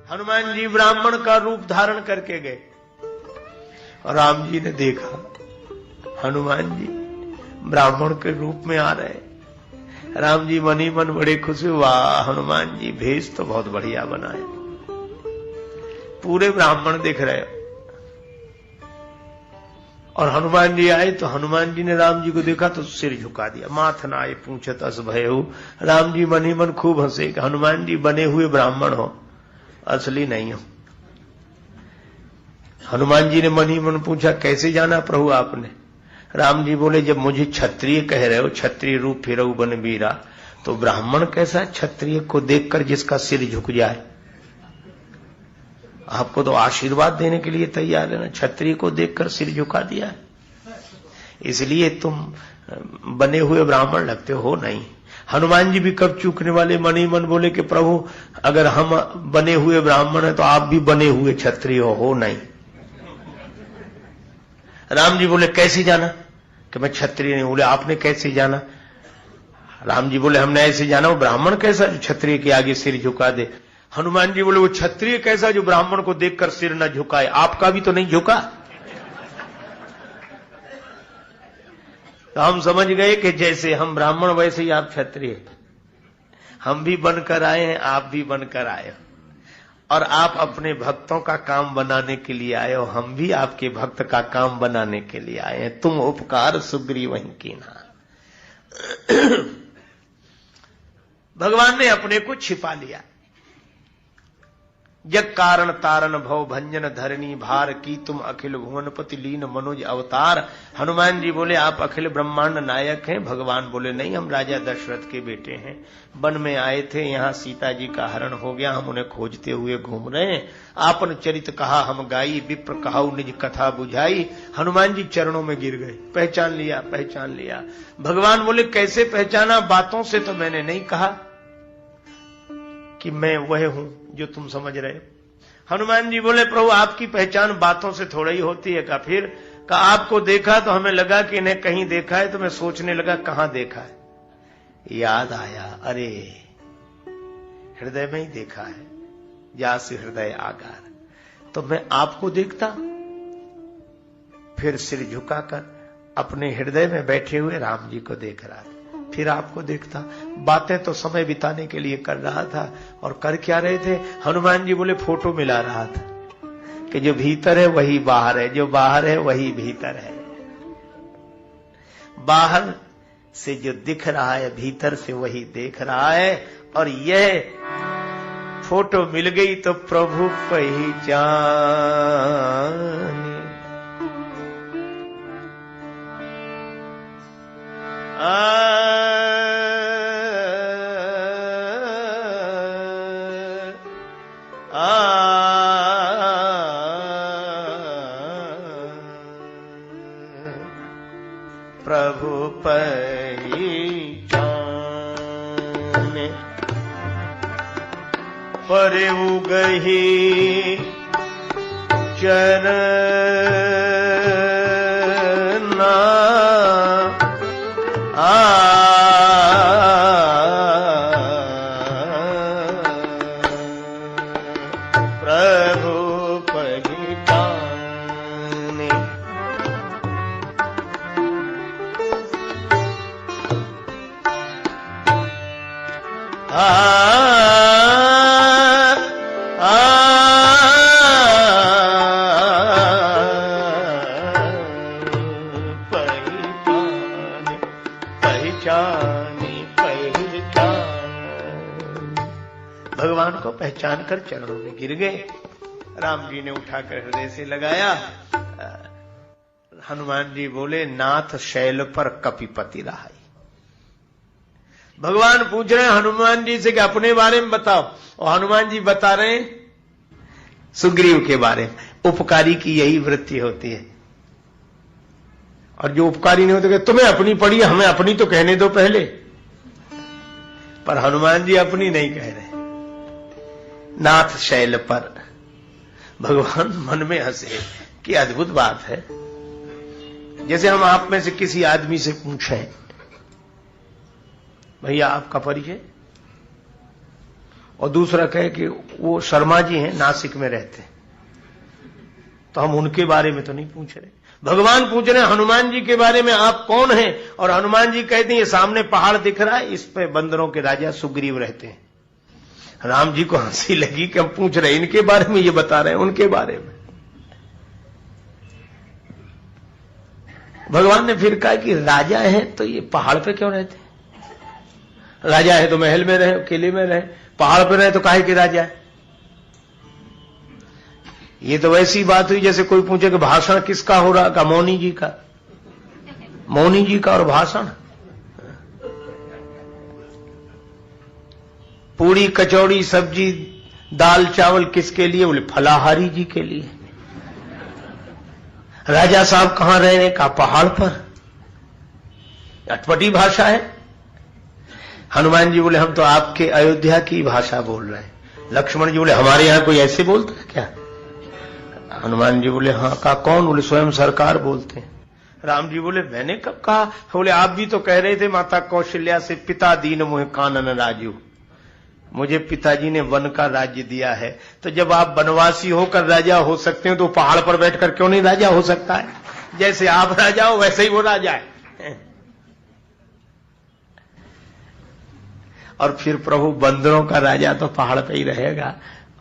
हनुमान जी ब्राह्मण का रूप धारण करके गए और राम जी ने देखा हनुमान जी ब्राह्मण के रूप में आ रहे। राम जी मन ही मन बड़े खुश हुए, वाह हनुमान जी भेष तो बहुत बढ़िया बनाए, पूरे ब्राह्मण दिख रहे। और हनुमान जी आए तो हनुमान जी ने राम जी को देखा तो सिर झुका दिया, माथ न आए पूछत अस भयउ। राम जी मन ही मन खूब हंसे कि हनुमान जी बने हुए ब्राह्मण हो, असली नहीं हो। हनुमान जी ने मन ही मन पूछा कैसे जाना प्रभु आपने? राम जी बोले जब मुझे क्षत्रिय कह रहे हो, क्षत्रिय रूप फिरऊ बन वीरा, तो ब्राह्मण कैसा क्षत्रिय को देखकर जिसका सिर झुक जाए? आपको तो आशीर्वाद देने के लिए तैयार है ना, क्षत्रिय को देखकर सिर झुका दिया है, इसलिए तुम बने हुए ब्राह्मण लगते हो नहीं। हनुमान जी भी कब चूकने वाले, मन ही मन बोले कि प्रभु अगर हम बने हुए ब्राह्मण हैं तो आप भी बने हुए क्षत्रिय हो नहीं। राम जी बोले कैसे जाना कि मैं क्षत्रिय नहीं। बोले आपने कैसे जाना? राम जी बोले हमने ऐसे जाना, वो ब्राह्मण कैसा जो क्षत्रिय के आगे सिर झुका दे? हनुमान जी बोले वो क्षत्रिय कैसा जो ब्राह्मण को देखकर सिर न झुकाए? आपका भी तो नहीं झुका। तो हम समझ गए कि जैसे हम ब्राह्मण वैसे ही आप क्षत्रिय, हम भी बनकर आए हैं, आप भी बनकर आए हो, और आप अपने भक्तों का काम बनाने के लिए आए हो, हम भी आपके भक्त का काम बनाने के लिए आए हैं। तुम उपकार सुग्रीव वहीं कीन्हा। भगवान ने अपने को छिपा लिया। जग कारण तारण भव भंजन धरणी भार की तुम अखिल भुवनपति लीन मनोज अवतार। हनुमान जी बोले आप अखिल ब्रह्मांड नायक हैं। भगवान बोले नहीं, हम राजा दशरथ के बेटे हैं, वन में आए थे, यहाँ सीता जी का हरण हो गया, हम उन्हें खोजते हुए घूम रहे हैं। आपन चरित कहा हम गाई, विप्र कहाऊ निज कथा बुझाई। हनुमान जी चरणों में गिर गए, पहचान लिया पहचान लिया। भगवान बोले कैसे पहचाना? बातों से तो मैंने नहीं कहा कि मैं वह हूं जो तुम समझ रहे हो। हनुमान जी बोले प्रभु आपकी पहचान बातों से थोड़ा ही होती है। का फिर का आपको देखा तो हमें लगा कि इन्हें कहीं देखा है, तो मैं सोचने लगा कहां देखा है। याद आया, अरे हृदय में ही देखा है, जास हृदय आगार। तो मैं आपको देखता, फिर सिर झुकाकर अपने हृदय में बैठे हुए राम जी को देख रहा था, फिर आपको देखता। बातें तो समय बिताने के लिए कर रहा था, और कर क्या रहे थे? हनुमान जी बोले फोटो मिला रहा था कि जो भीतर है वही बाहर है, जो बाहर है वही भीतर है। बाहर से जो दिख रहा है भीतर से वही देख रहा है। और यह फोटो मिल गई तो प्रभु पहचान। प्रभु पहचाने परे उगही चरना प्रभु पहचाने। भगवान को पहचान कर चरणों में गिर गए। राम जी ने उठाकर हृदय से लगाया। हनुमान जी बोले नाथ शैल पर कपिपति रहाई। भगवान पूछ रहे हैं हनुमान जी से कि अपने बारे में बताओ, और हनुमान जी बता रहे हैं सुग्रीव के बारे में। उपकारी की यही वृत्ति होती है, और जो उपकारी नहीं होते तुम्हें अपनी पड़ी, हमें अपनी तो कहने दो पहले। पर हनुमान जी अपनी नहीं कह रहे। नाथ शैल पर। भगवान मन में हंसे कि अद्भुत बात है। जैसे हम आप में से किसी आदमी से पूछें भैया आपका परिचय, और दूसरा कहे कि वो शर्मा जी हैं, नासिक में रहते हैं, तो हम उनके बारे में तो नहीं पूछ रहे। भगवान पूछ रहे हैं हनुमान जी के बारे में, आप कौन हैं? और हनुमान जी कहते हैं ये सामने पहाड़ दिख रहा है, इस पे बंदरों के राजा सुग्रीव रहते हैं। राम जी को हंसी लगी कि हम पूछ रहे इनके बारे में, ये बता रहे हैं उनके बारे में। भगवान ने फिर कहा कि राजा है तो ये पहाड़ पे क्यों रहते हैं? राजा है तो महल में रहे, किले में रहे, पहाड़ पे रहे तो काहे के राजा है? ये तो वैसी बात हुई जैसे कोई पूछे कि भाषण किसका हो रहा, का मौनी जी का। मौनी जी का और भाषण, पूरी कचौड़ी सब्जी दाल चावल किसके लिए? बोले फलाहारी जी के लिए। राजा साहब कहां रह रहे? कहा पहाड़ पर। अटपटी भाषा है। हनुमान जी बोले हम तो आपके अयोध्या की भाषा बोल रहे हैं। लक्ष्मण जी बोले हमारे यहां कोई ऐसे बोलता है क्या? हनुमान जी बोले हाँ। कहा कौन? बोले स्वयं सरकार बोलते हैं। राम जी बोले मैंने कब कहा? बोले आप भी तो कह रहे थे माता कौशल्या से, पिता दीन मुझे कानन राजू, मुझे पिताजी ने वन का राज्य दिया है। तो जब आप वनवासी होकर राजा हो सकते हो तो पहाड़ पर बैठकर क्यों नहीं राजा हो सकता है? जैसे आप राजा हो वैसे ही वो राजा है। और फिर प्रभु बंदरों का राजा तो पहाड़ पे ही रहेगा।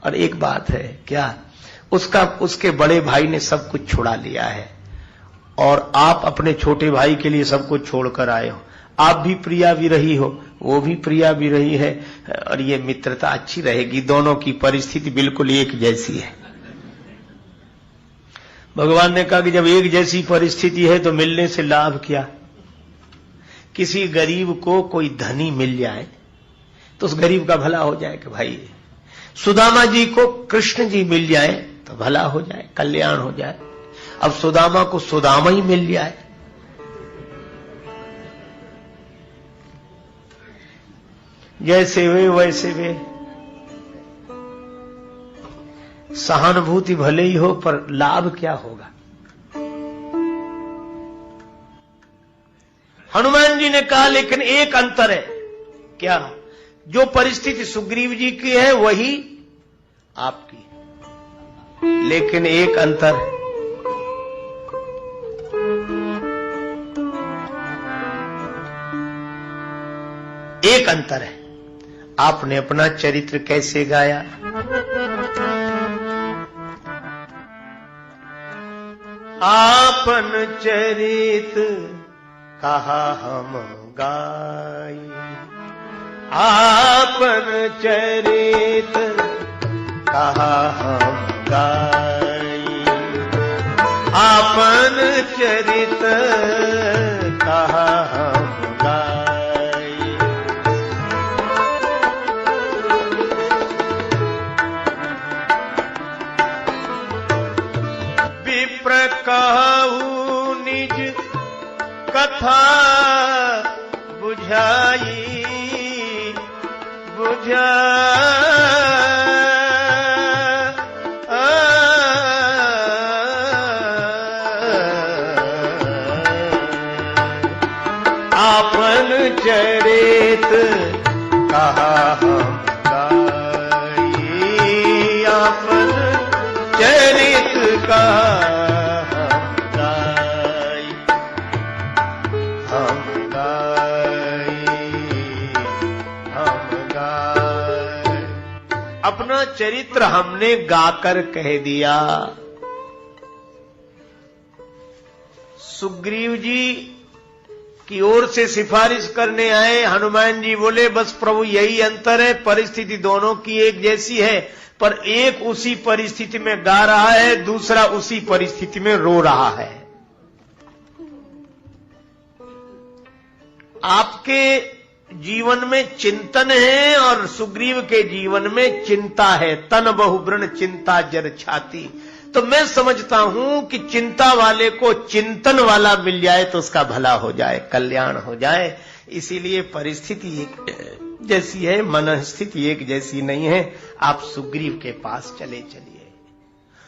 और एक बात है क्या, उसके बड़े भाई ने सब कुछ छुड़ा लिया है और आप अपने छोटे भाई के लिए सब कुछ छोड़कर आए हो। आप भी प्रिया भी रही हो, वो भी प्रिया भी रही है, और ये मित्रता अच्छी रहेगी। दोनों की परिस्थिति बिल्कुल एक जैसी है। भगवान ने कहा कि जब एक जैसी परिस्थिति है तो मिलने से लाभ क्या? किसी गरीब को कोई धनी मिल जाए तो उस गरीब का भला हो जाए कि भाई, सुदामा जी को कृष्ण जी मिल जाए तो भला हो जाए, कल्याण हो जाए। अब सुदामा को सुदामा ही मिल जाए, जैसे वे वैसे वे। सहानुभूति भले ही हो पर लाभ क्या होगा? हनुमान जी ने कहा लेकिन एक अंतर है। क्या? जो परिस्थिति सुग्रीव जी की है वही आपकी, लेकिन एक अंतर है। एक अंतर है, आपने अपना चरित्र कैसे गाया। आपन चरित्र कहा हम गाई, आपन चरित्र कहा हम गाई, आपन चरित्र कहा हम गाई। विप्र कहू निज कथा बुझाई, आपन चरित्र कहा हम गाई, आपन चरित्र कहा हम गाई, हम गाई। अपना चरित्र हमने गाकर कह दिया। सुग्रीव जी की ओर से सिफारिश करने आए। हनुमान जी बोले बस प्रभु यही अंतर है, परिस्थिति दोनों की एक जैसी है, पर एक उसी परिस्थिति में गा रहा है, दूसरा उसी परिस्थिति में रो रहा है। आपके जीवन में चिंतन है और सुग्रीव के जीवन में चिंता है। तन बहुवृण चिंता जर छाती। तो मैं समझता हूं कि चिंता वाले को चिंतन वाला मिल जाए तो उसका भला हो जाए, कल्याण हो जाए। इसीलिए परिस्थिति एक जैसी है, मन स्थिति एक जैसी नहीं है। आप सुग्रीव के पास चले चलिए।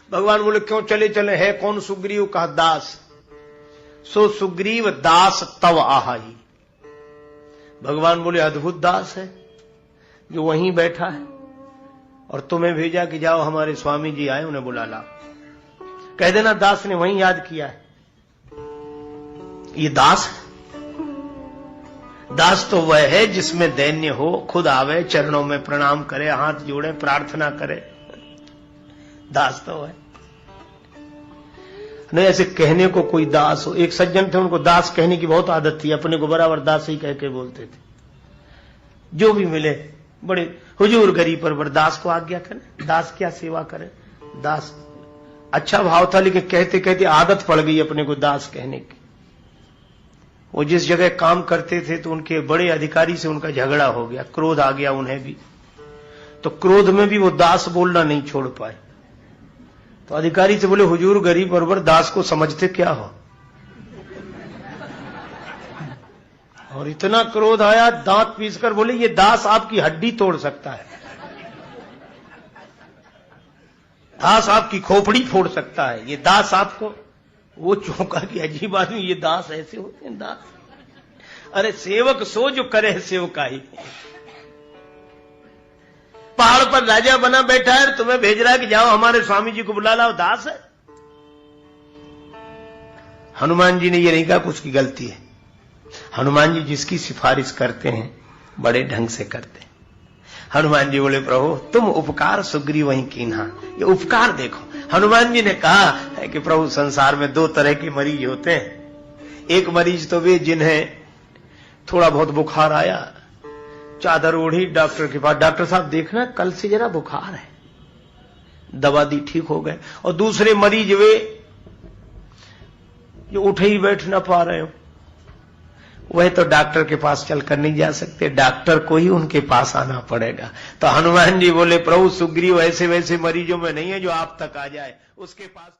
भगवान बोले क्यों चले चले? है कौन सुग्रीव? का दास। सो सुग्रीव दास तव आहाई। भगवान बोले अद्भुत दास है जो वहीं बैठा है। और तुम्हें भेजा कि जाओ हमारे स्वामी जी आए, उन्हें बुला ला। कह देना दास ने वहीं याद किया है। ये दास दास तो वह है जिसमें दैन्य हो, खुद आवे, चरणों में प्रणाम करे, हाथ जोड़े, प्रार्थना करे। दास तो है नहीं। ऐसे कहने को कोई दास हो। एक सज्जन थे, उनको दास कहने की बहुत आदत थी, अपने को बराबर दास ही कह के बोलते थे। जो भी मिले बड़े हुजूर गरीब पर दास को आज्ञा करें, दास क्या सेवा करें। दास अच्छा भाव था, लेकिन कहते कहते आदत पड़ गई अपने को दास कहने की। वो जिस जगह काम करते थे तो उनके बड़े अधिकारी से उनका झगड़ा हो गया, क्रोध आ गया उन्हें भी, तो क्रोध में भी वो दास बोलना नहीं छोड़ पाए। तो अधिकारी से बोले, हुजूर गरीब बरोबर दास को समझते क्या हो। और इतना क्रोध आया, दांत पीसकर बोले, ये दास आपकी हड्डी तोड़ सकता है, दास आपकी खोपड़ी फोड़ सकता है, ये दास आपको। वो चौंका कि अजीब आदमी, ये दास ऐसे होते हैं दास। अरे सेवक सो जो करे सेवकाई। पहाड़ पर राजा बना बैठा है, तुम्हें भेज रहा है कि जाओ हमारे स्वामी जी को बुला लाओ, दास है। हनुमान जी ने ये नहीं कहा कुछ की गलती है। हनुमान जी जिसकी सिफारिश करते हैं बड़े ढंग से करते हैं। हनुमान जी बोले, प्रभु तुम उपकार सुग्रीव वहीं कीन्हा। ये उपकार देखो। हनुमान जी ने कहा है कि प्रभु संसार में दो तरह के मरीज होते हैं। एक मरीज तो वे जिन्हें थोड़ा बहुत बुखार आया, चादर ओढ़ी डॉक्टर के पास, डॉक्टर साहब देखना कल से जरा बुखार है, दवा दी ठीक हो गए। और दूसरे मरीज वे जो उठे ही बैठ ना पा रहे हो, वह तो डॉक्टर के पास चलकर नहीं जा सकते, डॉक्टर को ही उनके पास आना पड़ेगा। तो हनुमान जी बोले, प्रभु सुग्रीव ऐसे वैसे मरीजों में नहीं है जो आप तक आ जाए, उसके पास